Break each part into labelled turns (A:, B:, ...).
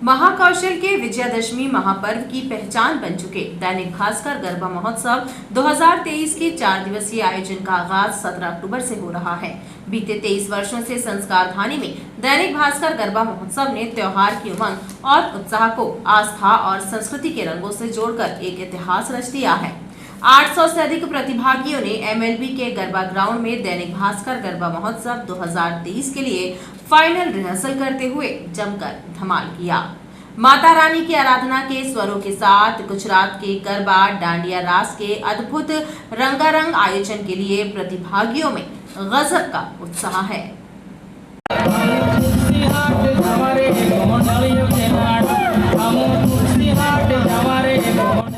A: महाकौशल के विजयादशमी महापर्व की पहचान बन चुके दैनिक भास्कर गरबा महोत्सव 2023 के 4 दिवसीय आयोजन का आगाज 17 अक्टूबर से हो रहा है। बीते 23 वर्षों से संस्कारधानी में दैनिक भास्कर गरबा महोत्सव ने त्योहार की उमंग और उत्साह को आस्था और संस्कृति के रंगों से जोड़कर एक इतिहास रच दिया है। 800 से अधिक प्रतिभागियों ने MLB के गरबा ग्राउंड में दैनिक भास्कर गरबा महोत्सव 2023 के लिए फाइनल रिहर्सल करते हुए जमकर धमाल किया। माता रानी की आराधना के स्वरों के साथ गुजरात के गरबा डांडिया रास के अद्भुत रंगारंग आयोजन के लिए प्रतिभागियों में गजब का उत्साह है।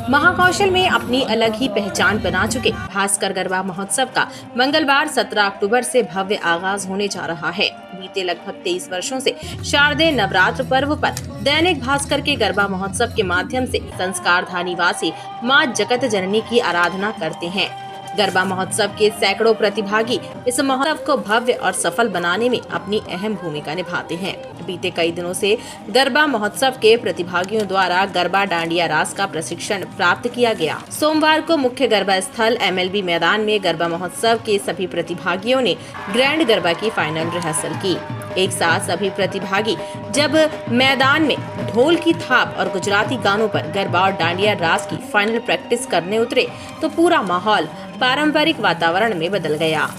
A: महाकौशल में अपनी अलग ही पहचान बना चुके भास्कर गरबा महोत्सव का मंगलवार 17 अक्टूबर से भव्य आगाज होने जा रहा है। बीते लगभग 23 वर्षों से शारदीय नवरात्र पर्व पर दैनिक भास्कर के गरबा महोत्सव के माध्यम से संस्कारधानी वासी मां जगत जननी की आराधना करते हैं। गरबा महोत्सव के सैकड़ों प्रतिभागी इस महोत्सव को भव्य और सफल बनाने में अपनी अहम भूमिका निभाते हैं। बीते कई दिनों से गरबा महोत्सव के प्रतिभागियों द्वारा गरबा डांडिया रास का प्रशिक्षण प्राप्त किया गया। सोमवार को मुख्य गरबा स्थल MLB मैदान में गरबा महोत्सव के सभी प्रतिभागियों ने ग्रैंड गरबा की फाइनल रिहर्सल की। एक साथ सभी प्रतिभागी जब मैदान में ढोल की थाप और गुजराती गानों पर गरबा और डांडिया रास की फाइनल प्रैक्टिस करने उतरे तो पूरा माहौल पारंपरिक वातावरण में बदल गया।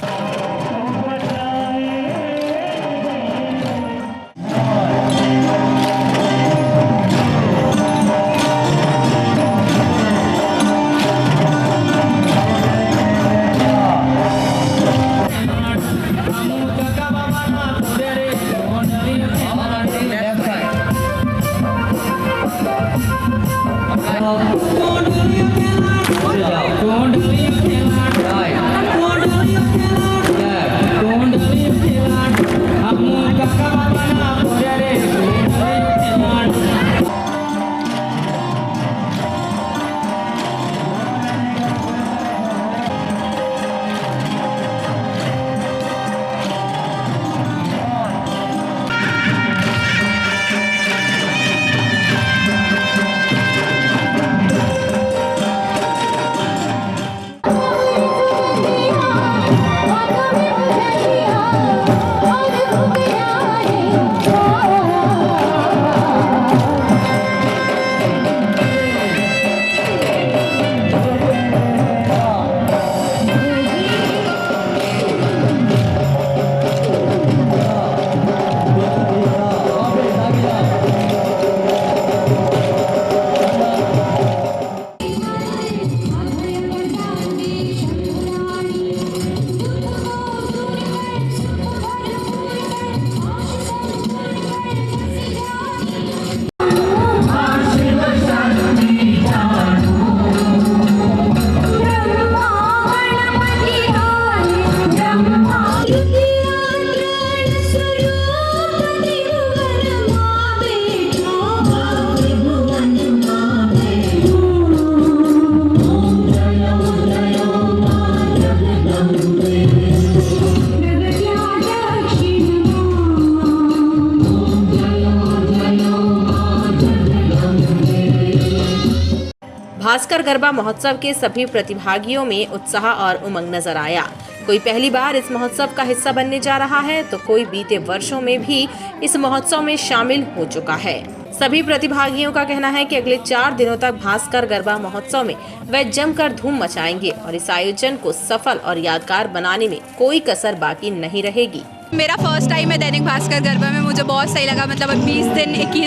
A: भास्कर गरबा महोत्सव के सभी प्रतिभागियों में उत्साह और उमंग नजर आया। कोई पहली बार इस महोत्सव का हिस्सा बनने जा रहा है तो कोई बीते वर्षों में भी इस महोत्सव में शामिल हो चुका है। सभी प्रतिभागियों का कहना है कि अगले 4 दिनों तक भास्कर गरबा महोत्सव में वे जमकर धूम मचाएंगे और इस आयोजन को सफल और यादगार बनाने में कोई कसर बाकी नहीं रहेगी।
B: मेरा फर्स्ट टाइम है दैनिक भास्कर गरबा में, मुझे बहुत सही लगा। मतलब 20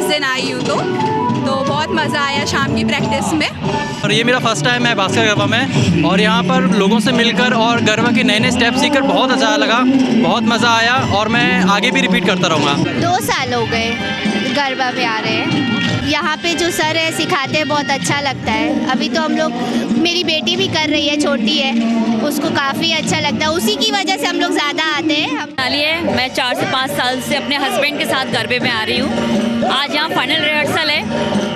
B: दिन आई हूँ तो बहुत मज़ा आया शाम की प्रैक्टिस में।
C: और ये मेरा फर्स्ट टाइम है भास्कर गरबा में और यहाँ पर लोगों से मिलकर और गरबा के नए स्टेप सीखकर बहुत अच्छा लगा, बहुत मज़ा आया और मैं आगे भी रिपीट करता रहूँगा।
D: 2 साल हो गए गरबा में आ रहे हैं। यहाँ पे जो सर है सिखाते हैं, बहुत अच्छा लगता है। अभी तो हम लोग, मेरी बेटी भी कर रही है, छोटी है, उसको काफ़ी अच्छा लगता है। उसी की वजह से हम लोग ज़्यादा आते हैं।
E: मैं 4 से 5 साल से अपने हस्बैंड के साथ गरबे में आ रही हूँ आज यहाँ फाइनल रिहर्सल है,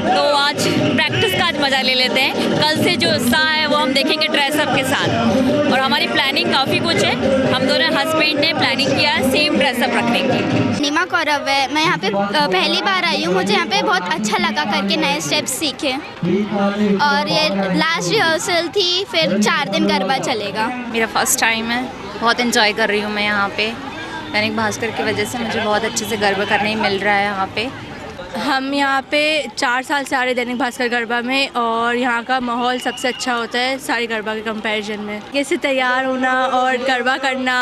E: तो आज प्रैक्टिस का आज मज़ा ले लेते हैं। कल से जो उत्साह है वो हम देखेंगे ड्रेसअप के साथ, और हमारी प्लानिंग काफ़ी कुछ है। हम दोनों हस्बैंड ने प्लानिंग किया है सेम ड्रेसअप रखने की।
D: नीमा कौरव है, मैं यहाँ पे पहली बार आई हूँ। मुझे यहाँ पे बहुत अच्छा लगा करके नए स्टेप्स सीखे, और ये लास्ट रिहर्सल थी, फिर 4 दिन गरबा चलेगा।
F: मेरा फर्स्ट टाइम है, बहुत एंजॉय कर रही हूँ मैं यहाँ पे। दैनिक भास्कर की वजह से मुझे बहुत अच्छे से गरबा करने ही मिल रहा है यहाँ पे।
B: हम यहाँ पे 4 साल से आ रहे दैनिक भास्कर गरबा में, और यहाँ का माहौल सबसे अच्छा होता है सारी गरबा के कंपैरिजन में। कैसे तैयार होना और गरबा करना,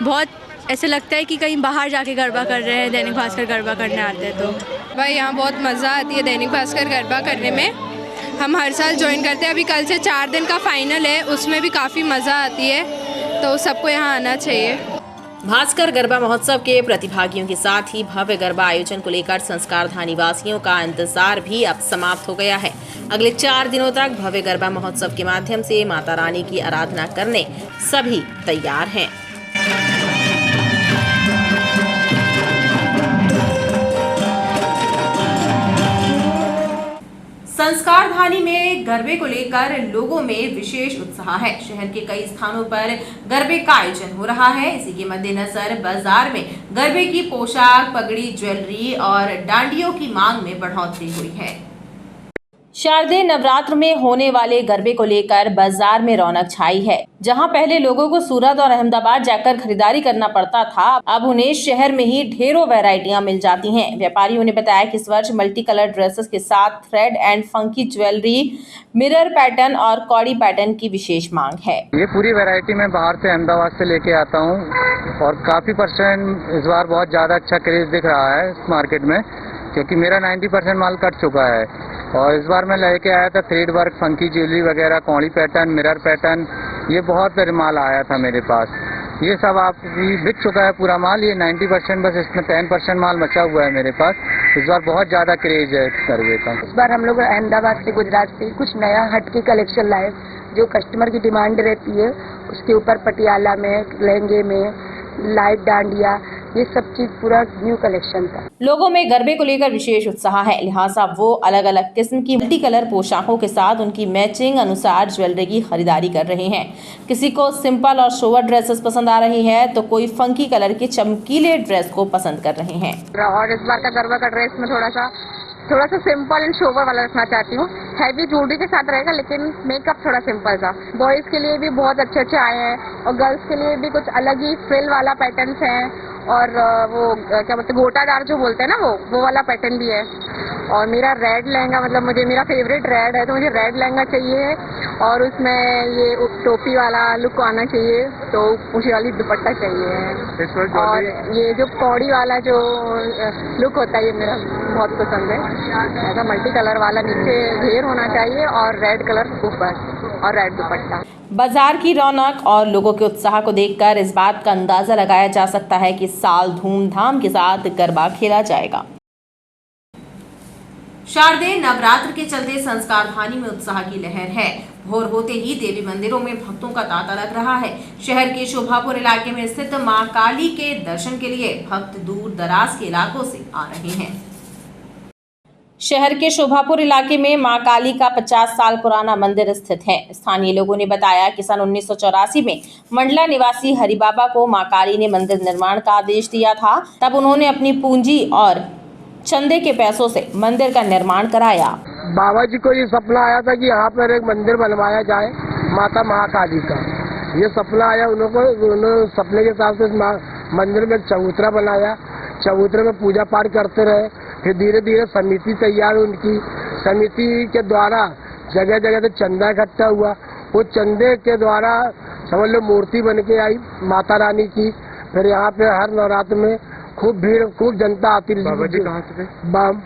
B: बहुत ऐसे लगता है कि कहीं बाहर जाके गरबा कर रहे हैं, दैनिक भास्कर गरबा करने आते हैं। तो
G: भाई यहाँ बहुत मज़ा आती है दैनिक भास्कर गरबा करने में। हम हर साल ज्वाइन करते हैं। अभी कल से 4 दिन का फाइनल है, उसमें भी काफ़ी मज़ा आती है, तो सबको यहाँ आना चाहिए।
A: भास्कर गरबा महोत्सव के प्रतिभागियों के साथ ही भव्य गरबा आयोजन को लेकर संस्कारधानी वासियों का इंतजार भी अब समाप्त हो गया है। अगले 4 दिनों तक भव्य गरबा महोत्सव के माध्यम से माता रानी की आराधना करने सभी तैयार हैं। संस्कारधानी में गरबे को लेकर लोगों में विशेष उत्साह है। शहर के कई स्थानों पर गरबे का आयोजन हो रहा है। इसी के मद्देनजर बाजार में गरबे की पोशाक, पगड़ी, ज्वेलरी और डांडियों की मांग में बढ़ोतरी हुई है। शारदीय नवरात्र में होने वाले गरबे को लेकर बाजार में रौनक छाई है। जहां पहले लोगों को सूरत और अहमदाबाद जाकर खरीदारी करना पड़ता था, अब उन्हें शहर में ही ढेरों वैरायटियां मिल जाती हैं। व्यापारियों ने बताया कि इस वर्ष मल्टी कलर ड्रेसेस के साथ thread and funky jewellery, mirror pattern और कौड़ी पैटर्न की विशेष मांग है।
H: ये पूरी वैरायटी मैं बाहर से अहमदाबाद से लेके आता हूँ, और काफी % इस बार बहुत ज्यादा अच्छा क्रेज दिख रहा है इस मार्केट में, क्योंकि मेरा 90% माल कट चुका है। और इस बार मैं लेके आया था थ्रेड वर्क, फंकी ज्वेलरी वगैरह, कौड़ी पैटर्न, मिरर पैटर्न, ये बहुत माल आया था मेरे पास। ये सब आप बिक चुका है पूरा माल। ये 90%, बस इसमें 10% माल बचा हुआ है मेरे पास। इस बार बहुत ज़्यादा क्रेज है गरबे का।
I: इस बार हम लोग अहमदाबाद से, गुजरात से कुछ नया हटके कलेक्शन लाए, जो कस्टमर की डिमांड रहती है। उसके ऊपर पटियाला में, लहंगे में, लाइट डांडिया, ये सब चीज पूरा न्यू कलेक्शन था।
A: लोगों में गरबे को लेकर विशेष उत्साह है, लिहाजा वो अलग अलग किस्म की मल्टी कलर पोशाकों के साथ उनकी मैचिंग अनुसार ज्वेलरी की खरीदारी कर रहे हैं। किसी को सिंपल और सोवर ड्रेसेस पसंद आ रही है, तो कोई फंकी कलर के चमकीले ड्रेस को पसंद कर रहे हैं।
I: और इस बार का गरबा का ड्रेस में थोड़ा सा सिंपल एंड सोवर वाला रखना चाहती हूँ। हैवी ज्वेलरी के साथ रहेगा, लेकिन मेकअप थोड़ा सिंपल सा। बॉयज के लिए भी बहुत अच्छे आए हैं, और गर्ल्स के लिए भी कुछ अलग ही फ्रिल वाला पैटर्न्स हैं, और वो क्या बोलते हैं, गोटादार जो बोलते हैं ना, वो वाला पैटर्न भी है। और मेरा रेड लहंगा, मतलब मेरा फेवरेट रेड है, तो मुझे रेड लहंगा चाहिए, और उसमें ये टोपी वाला लुक आना चाहिए, तो ऊँची वाली दुपट्टा चाहिए। और ये जो कौड़ी वाला जो लुक होता है, ये मेरा बहुत पसंद है। ऐसा मल्टी कलर वाला नीचे घेर होना चाहिए, और रेड कलर ऊपर, और रेड दुपट्टा।
A: बाजार की रौनक और लोगों के उत्साह को देखकर इस बात का अंदाजा लगाया जा सकता है कि इस साल धूमधाम के साथ गरबा खेला जाएगा। शारदीय नवरात्र के चलते संस्कारधानी में उत्साह की लहर है। भोर होते ही देवी मंदिरों में भक्तों का तांता लग रहा है। शहर के शोभापुर इलाके में स्थित मां काली के दर्शन के लिए भक्त दूर दराज के इलाकों से आ रहे हैं। शहर के शोभापुर इलाके में मां काली का 50 साल पुराना मंदिर स्थित है। स्थानीय लोगों ने बताया कि सन 1984 में मंडला निवासी हरिबाबा को मां काली ने मंदिर निर्माण का आदेश दिया था। तब उन्होंने अपनी पूंजी और चंदे के पैसों से मंदिर का निर्माण कराया।
H: बाबा जी को ये सपना आया था कि यहाँ पर एक मंदिर बनवाया जाए माता महाकाली का। ये सपना आया उन्होंने सपने के हिसाब से मंदिर में चबूतरा बनाया। चबूतरे में पूजा पाठ करते रहे। फिर धीरे धीरे समिति तैयार हुई उनकी। समिति के द्वारा जगह जगह से चंदा इकट्ठा हुआ। वो चंदे के द्वारा समझ लो मूर्ति बन के आई माता रानी की। फिर यहाँ पे हर नवरात्र में खूब भीड़, खूब जनता आती रही। बाबा जी कहाँ से थे?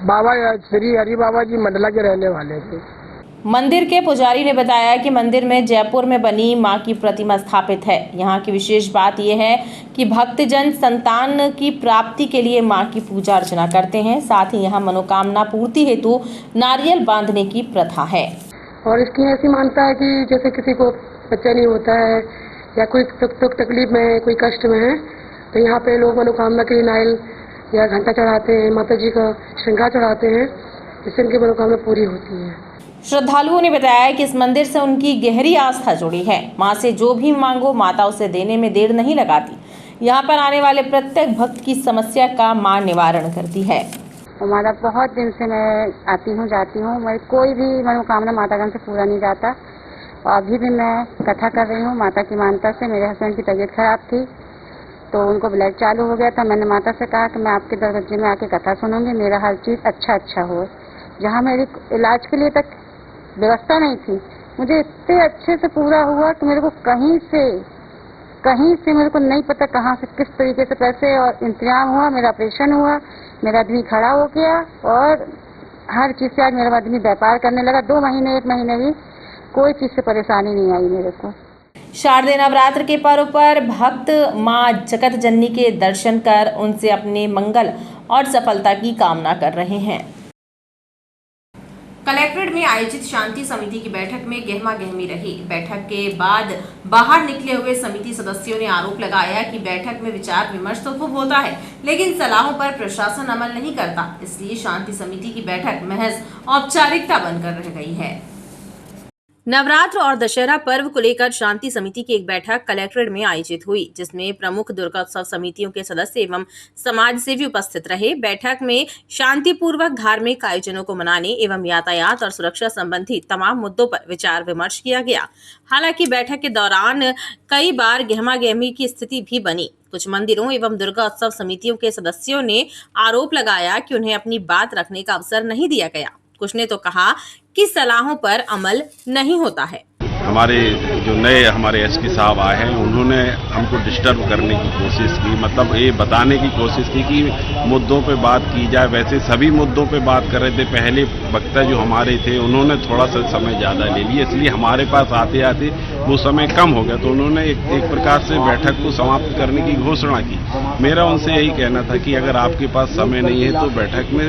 H: बाबा श्री हरि बाबा जी मंडला के रहने वाले थे।
A: मंदिर के पुजारी ने बताया कि मंदिर में जयपुर में बनी मां की प्रतिमा स्थापित है। यहाँ की विशेष बात यह है कि भक्तजन संतान की प्राप्ति के लिए मां की पूजा अर्चना करते हैं। साथ ही यहाँ मनोकामना पूर्ति हेतु नारियल बांधने की प्रथा है।
I: और इसकी ऐसी मानता है कि जैसे किसी को बच्चा नहीं होता है या कोई तकलीफ में है, कोई कष्ट में है, तो यहाँ पे लोग मनोकामना के लिए
J: या घंटा चढ़ाते हैं, माता जी का श्रृंगार चढ़ाते हैं, जिससे उनकी मनोकामना पूरी होती है।
A: श्रद्धालुओं ने बताया कि इस मंदिर से उनकी गहरी आस्था जुड़ी है। मां से जो भी मांगो माता उसे देने में देर नहीं लगाती। यहाँ पर आने वाले प्रत्येक भक्त की समस्या का मां निवारण करती है।
I: माता बहुत दिन से मैं आती हूँ जाती हूँ, मेरी कोई भी मनोकामना मातागण से पूरा नहीं जाता। और अभी भी मैं कथा कर रही हूँ माता की मानता से। मेरे हस्बैंड की तबीयत खराब थी तो उनको ब्लड चालू हो गया था। मैंने माता से कहा कि मैं आपके दरवाजे में आके कथा सुनूंगी, मेरा हर चीज़ अच्छा हो। जहाँ मेरी इलाज के लिए तक व्यवस्था नहीं थी, मुझे इतने अच्छे से पूरा हुआ कि मेरे को कहीं से मेरे को नहीं पता कहाँ से किस तरीके से पैसे और इंतजाम हुआ। मेरा ऑपरेशन हुआ, मेरा आदमी खड़ा हो गया और हर चीज़ से आज मेरा आदमी व्यापार करने लगा। 2 महीने 1 महीने भी कोई चीज़ से परेशानी नहीं आई मेरे को।
A: शारदीय नवरात्र के पर्व पर भक्त मां जगत जननी के दर्शन कर उनसे अपने मंगल और सफलता की कामना कर रहे हैं। कलेक्ट्रेट में आयोजित शांति समिति की बैठक में गहमा गहमी रही। बैठक के बाद बाहर निकले हुए समिति सदस्यों ने आरोप लगाया कि बैठक में विचार विमर्श तो खूब होता है, लेकिन सलाहों पर प्रशासन अमल नहीं करता। इसलिए शांति समिति की बैठक महज औपचारिकता बनकर रह गई है। नवरात्र और दशहरा पर्व को लेकर शांति समिति की एक बैठक कलेक्ट्रेट में आयोजित हुई, जिसमें प्रमुख दुर्गोत्सव समितियों के सदस्य एवं समाज सेवी उपस्थित रहे। बैठक में शांतिपूर्वक धार्मिक आयोजनों को मनाने एवं यातायात और सुरक्षा संबंधी तमाम मुद्दों पर विचार विमर्श किया गया। हालांकि बैठक के दौरान कई बार गहमागहमी की स्थिति भी बनी। कुछ मंदिरों एवं दुर्गोत्सव समितियों के सदस्यों ने आरोप लगाया कि उन्हें अपनी बात रखने का अवसर नहीं दिया गया। कुछ ने तो कहा कि सलाहों पर अमल नहीं होता है।
K: हमारे जो नए हमारे एसपी साहब आए हैं, उन्होंने हमको डिस्टर्ब करने की कोशिश की, मतलब ये बताने की कोशिश की कि मुद्दों पे बात की जाए। वैसे सभी मुद्दों पे बात कर रहे थे। पहले वक्ता जो हमारे थे उन्होंने थोड़ा सा समय ज़्यादा ले लिया, इसलिए हमारे पास आते आते वो समय कम हो गया, तो उन्होंने एक प्रकार से बैठक को समाप्त करने की घोषणा की। मेरा उनसे यही कहना था कि अगर आपके पास समय नहीं है तो बैठक में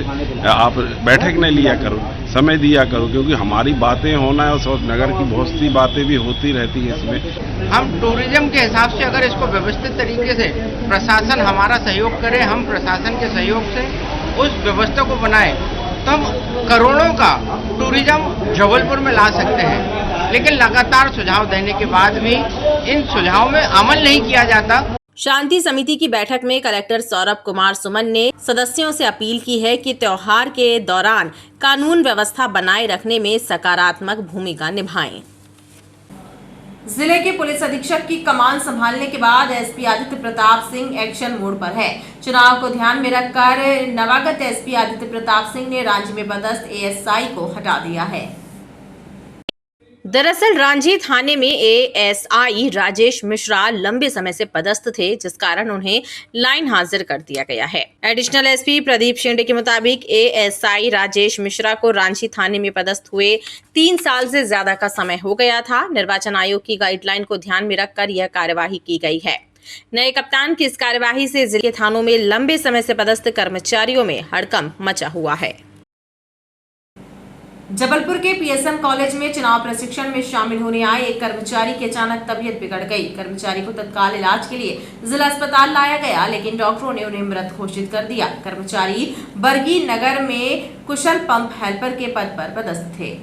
K: आप बैठक न लिया करो, समय दिया करो, क्योंकि हमारी बातें होना है और नगर की बहुत सी बातें भी होती रहती है। इसमें
L: हम टूरिज्म के हिसाब से अगर इसको व्यवस्थित तरीके से प्रशासन हमारा सहयोग करे, हम प्रशासन के सहयोग से उस व्यवस्था को बनाए, तो हम करोड़ों का टूरिज्म जबलपुर में ला सकते हैं। लेकिन लगातार सुझाव देने के बाद भी इन सुझावों में अमल नहीं किया जाता।
A: शांति समिति की बैठक में कलेक्टर सौरभ कुमार सुमन ने सदस्यों से अपील की है कि त्योहार के दौरान कानून व्यवस्था बनाए रखने में सकारात्मक भूमिका निभाएं। जिले के पुलिस अधीक्षक की कमान संभालने के बाद SP Aditya Pratap Singh action mode पर है। चुनाव को ध्यान में रखकर नवागत एसपी आदित्य प्रताप सिंह ने रांची में पदस्थ एएसआई को हटा दिया है। दरअसल रांची थाने में एएसआई राजेश मिश्रा लंबे समय से पदस्थ थे, जिस कारण उन्हें लाइन हाजिर कर दिया गया है। एडिशनल एसपी प्रदीप शेंडे के मुताबिक एएसआई राजेश मिश्रा को रांची थाने में पदस्थ हुए 3 साल से ज्यादा का समय हो गया था। निर्वाचन आयोग की गाइडलाइन को ध्यान में रखकर यह कार्यवाही की गई है। नए कप्तान की इस कार्यवाही से जिले के थानों में लंबे समय से पदस्थ कर्मचारियों में हड़कंप मचा हुआ है। जबलपुर के पीएसएम कॉलेज में चुनाव प्रशिक्षण में शामिल होने आए एक कर्मचारी की अचानक तबीयत बिगड़ गई। कर्मचारी को तत्काल इलाज के लिए जिला अस्पताल लाया गया, लेकिन डॉक्टरों ने उन्हें मृत घोषित कर दिया। कर्मचारी बरगी नगर में कुशल पंप हेल्पर के पद पर पदस्थ थे।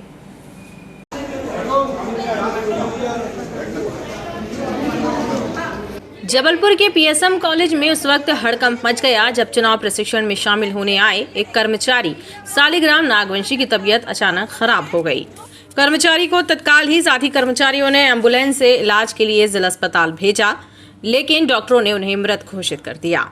A: जबलपुर के पीएसएम कॉलेज में उस वक्त हड़कंप मच गया जब चुनाव प्रशिक्षण में शामिल होने आए एक कर्मचारी सालिग्राम नागवंशी की तबीयत अचानक खराब हो गई। कर्मचारी को तत्काल ही साथी कर्मचारियों ने एम्बुलेंस से इलाज के लिए जिला अस्पताल भेजा, लेकिन डॉक्टरों ने उन्हें मृत घोषित कर दिया।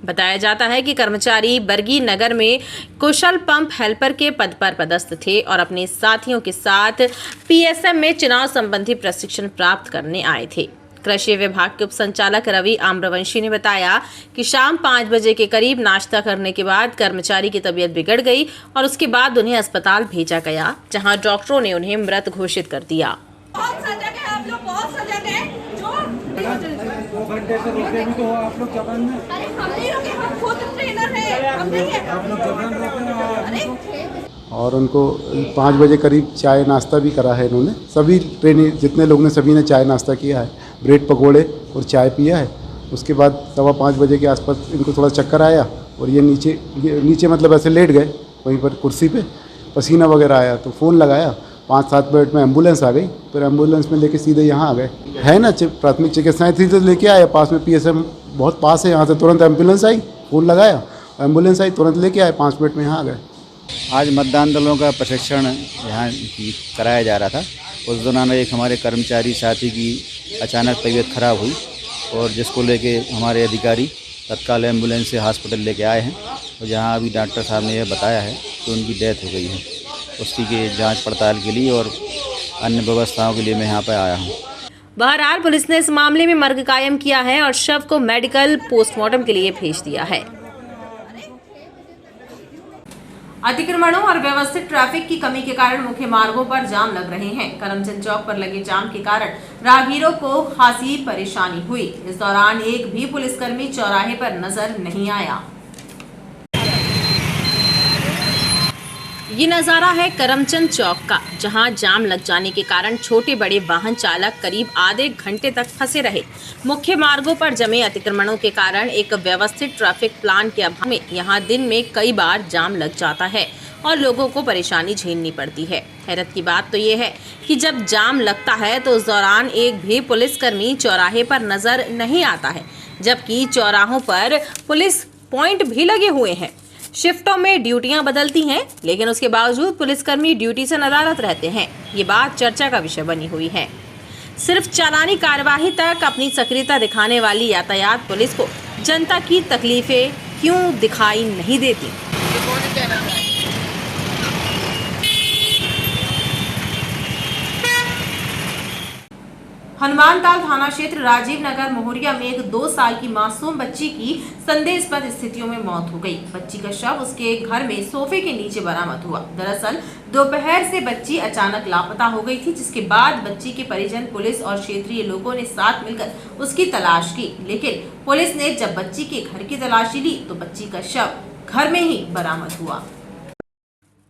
A: बताया जाता है कि कर्मचारी बरगी नगर में कुशल पंप हेल्पर के पद पर पदस्थ थे और अपने साथियों के साथ पीएसएम में चुनाव संबंधी प्रशिक्षण प्राप्त करने आए थे। कृषि विभाग के उप संचालक रवि आम्रवंशी ने बताया कि शाम 5 बजे के करीब नाश्ता करने के बाद कर्मचारी की तबीयत बिगड़ गई और उसके बाद उन्हें अस्पताल भेजा गया, जहां डॉक्टरों ने उन्हें मृत घोषित कर दिया।
M: और उनको 5 बजे करीब चाय नाश्ता भी करा है इन्होंने। सभी ट्रेनी जितने लोग ने सभी ने चाय नाश्ता किया है, ब्रेड पकोड़े और चाय पिया है। उसके बाद 4:15 बजे के आसपास इनको थोड़ा चक्कर आया और ये नीचे मतलब ऐसे लेट गए वहीं पर कुर्सी पे, पसीना वगैरह आया तो फ़ोन लगाया, 5-7 मिनट में एम्बुलेंस आ गई, फिर एम्बुलेंस में लेके सीधे यहाँ आ गए। है ना प्राथमिक चिकित्साएँ थी तो लेके आए, पास में PSM बहुत पास है यहाँ से, तुरंत एम्बुलेंस आई, फ़ोन लगाया, एम्बुलेंस आई, तुरंत लेके आए, 5 मिनट में यहाँ आ गए।
N: आज मतदान दलों का प्रशिक्षण यहाँ कराया जा रहा था। उस दौरान एक हमारे कर्मचारी साथी की अचानक तबीयत खराब हुई और जिसको लेके हमारे अधिकारी तत्काल एम्बुलेंस से हॉस्पिटल लेके आए हैं और जहाँ अभी डॉक्टर साहब ने यह बताया है कि उनकी डेथ हो गई है। उसकी के जांच पड़ताल के लिए और अन्य व्यवस्थाओं के लिए मैं यहाँ पर आया हूँ।
A: बहरहाल पुलिस ने इस मामले में मर्ग कायम किया है और शव को मेडिकल पोस्टमार्टम के लिए भेज दिया है। अतिक्रमणों और व्यवस्थित ट्रैफिक की कमी के कारण मुख्य मार्गों पर जाम लग रहे हैं। करमचंद चौक पर लगे जाम के कारण राहगीरों को खासी परेशानी हुई। इस दौरान एक भी पुलिसकर्मी चौराहे पर नजर नहीं आया। ये नज़ारा है करमचंद चौक का, जहां जाम लग जाने के कारण छोटे बड़े वाहन चालक करीब आधे घंटे तक फंसे रहे। मुख्य मार्गों पर जमे अतिक्रमणों के कारण एक व्यवस्थित ट्रैफिक प्लान के अभाव में यहां दिन में कई बार जाम लग जाता है और लोगों को परेशानी झेलनी पड़ती है। हैरत की बात तो ये है कि जब जाम लगता है तो उस दौरान एक भी पुलिसकर्मी चौराहे पर नजर नहीं आता है, जबकि चौराहों पर पुलिस पॉइंट भी लगे हुए हैं। शिफ्टों में ड्यूटियां बदलती हैं, लेकिन उसके बावजूद पुलिसकर्मी ड्यूटी से नदारद रहते हैं। ये बात चर्चा का विषय बनी हुई है। सिर्फ चालानी कार्यवाही तक अपनी सक्रियता दिखाने वाली यातायात पुलिस को जनता की तकलीफें क्यों दिखाई नहीं देती? हनुमानताल थाना क्षेत्र राजीव नगर मोहरिया में एक 2 साल की मासूम बच्ची की संदेहास्पद स्थितियों में मौत हो गई। बच्ची का शव उसके घर में सोफे के नीचे बरामद हुआ। दरअसल दोपहर से बच्ची अचानक लापता हो गई थी, जिसके बाद बच्ची के परिजन, पुलिस और क्षेत्रीय लोगों ने साथ मिलकर उसकी तलाश की, लेकिन पुलिस ने जब बच्ची के घर की तलाशी ली तो बच्ची का शव घर में ही बरामद हुआ।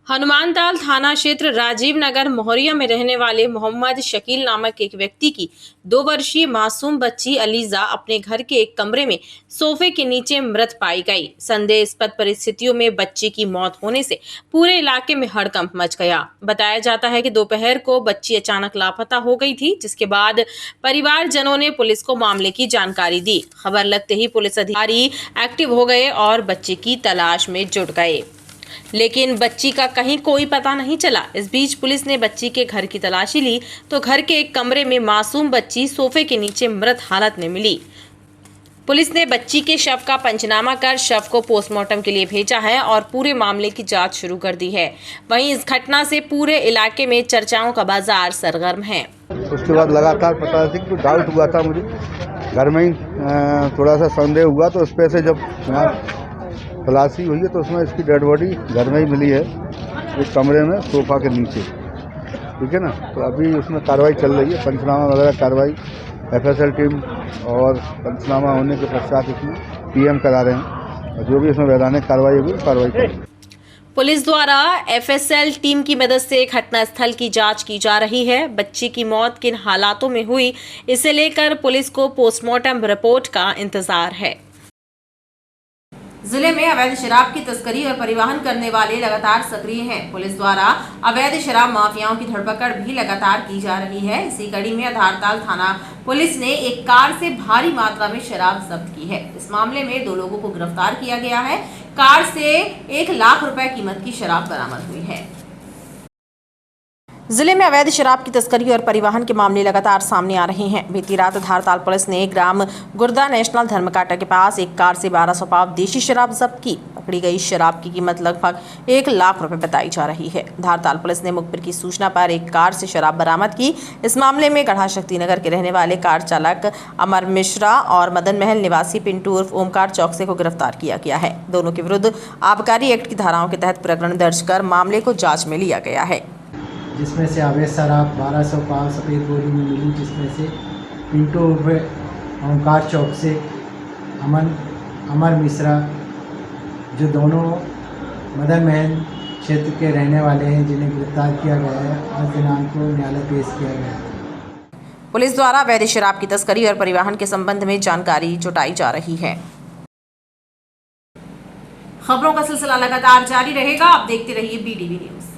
A: हनुमानताल थाना क्षेत्र राजीव नगर मोहरिया में रहने वाले मोहम्मद शकील नामक एक व्यक्ति की 2 वर्षीय मासूम बच्ची अलीजा अपने घर के एक कमरे में सोफे के नीचे मृत पाई गई। संदेहास्पद परिस्थितियों में बच्ची की मौत होने से पूरे इलाके में हड़कंप मच गया। बताया जाता है कि दोपहर को बच्ची अचानक लापता हो गई थी, जिसके बाद परिवारजनों ने पुलिस को मामले की जानकारी दी। खबर लगते ही पुलिस अधिकारी एक्टिव हो गए और बच्ची की तलाश में जुट गए, लेकिन बच्ची का कहीं कोई पता नहीं चला। इस बीच पुलिस ने बच्ची के घर की तलाशी ली तो घर के एक कमरे में मासूम बच्ची सोफे के नीचे मृत हालत में मिली। पुलिस ने बच्ची के शव का पंचनामा कर शव को पोस्टमार्टम के लिए भेजा है और पूरे मामले की जांच शुरू कर दी है। वहीं इस घटना से पूरे इलाके में चर्चाओं का बाजार सरगर्म है।
O: उसके बाद लगातार पता चला कि डाउट हुआ था मुझे, घर में ही थोड़ा सा संदेह हुआ, तो उस पर से जब तलाशी हुई है तो उसमें इसकी डेड बॉडी घर में ही मिली है, एक कमरे में सोफा के नीचे। ठीक है ना, तो अभी उसमें कार्रवाई चल रही है, पंचनामा वगैरह कार्रवाई FSL टीम और पंचनामा होने के पश्चात इसमें PM करा रहे हैं और जो भी इसमें वैधानिक कार्रवाई होगी कार्रवाई करेंगे।
A: पुलिस द्वारा FSL टीम की मदद से घटनास्थल की जांच की जा रही है। बच्ची की मौत किन हालातों में हुई, इसे लेकर पुलिस को पोस्टमार्टम रिपोर्ट का इंतजार है। जिले में अवैध शराब की तस्करी और परिवहन करने वाले लगातार सक्रिय हैं। पुलिस द्वारा अवैध शराब माफियाओं की धरपकड़ भी लगातार की जा रही है। इसी कड़ी में धारताल थाना पुलिस ने एक कार से भारी मात्रा में शराब जब्त की है। इस मामले में 2 लोगों को गिरफ्तार किया गया है। कार से 1 लाख रुपए कीमत की शराब बरामद हुई है। जिले में अवैध शराब की तस्करी और परिवहन के मामले लगातार सामने आ रहे हैं। बीती रात धारताल पुलिस ने ग्राम गुर्दा नेशनल धर्मकाटा के पास एक कार से 1200 पाव देशी शराब जब्त की। पकड़ी गई शराब की कीमत लगभग 1 लाख रुपए बताई जा रही है। धारताल पुलिस ने मुखबिर की सूचना पर एक कार से शराब बरामद की। इस मामले में गढ़ा शक्ति नगर के रहने वाले कार चालक अमर मिश्रा और मदन महल निवासी पिंटू उर्फ ओमकार चौकसे को गिरफ्तार किया गया है। दोनों के विरुद्ध आबकारी एक्ट की धाराओं के तहत प्रकरण दर्ज कर मामले को जाँच में लिया गया है,
P: जिसमें से अवैध शराब 1200 पाव सफ़ेद बोरी में मिली, जिसमें से पिंटू ओमकार चौक से अमर मिश्रा, जो दोनों मदन महल क्षेत्र के रहने वाले हैं, जिन्हें गिरफ्तार किया गया है। आज दिनांक को न्यायालय पेश किया गया है।
A: पुलिस द्वारा अवैध शराब की तस्करी और परिवहन के संबंध में जानकारी जुटाई जा रही है। खबरों का सिलसिला लगातार जारी रहेगा। आप देखते रहिए BTV न्यूज।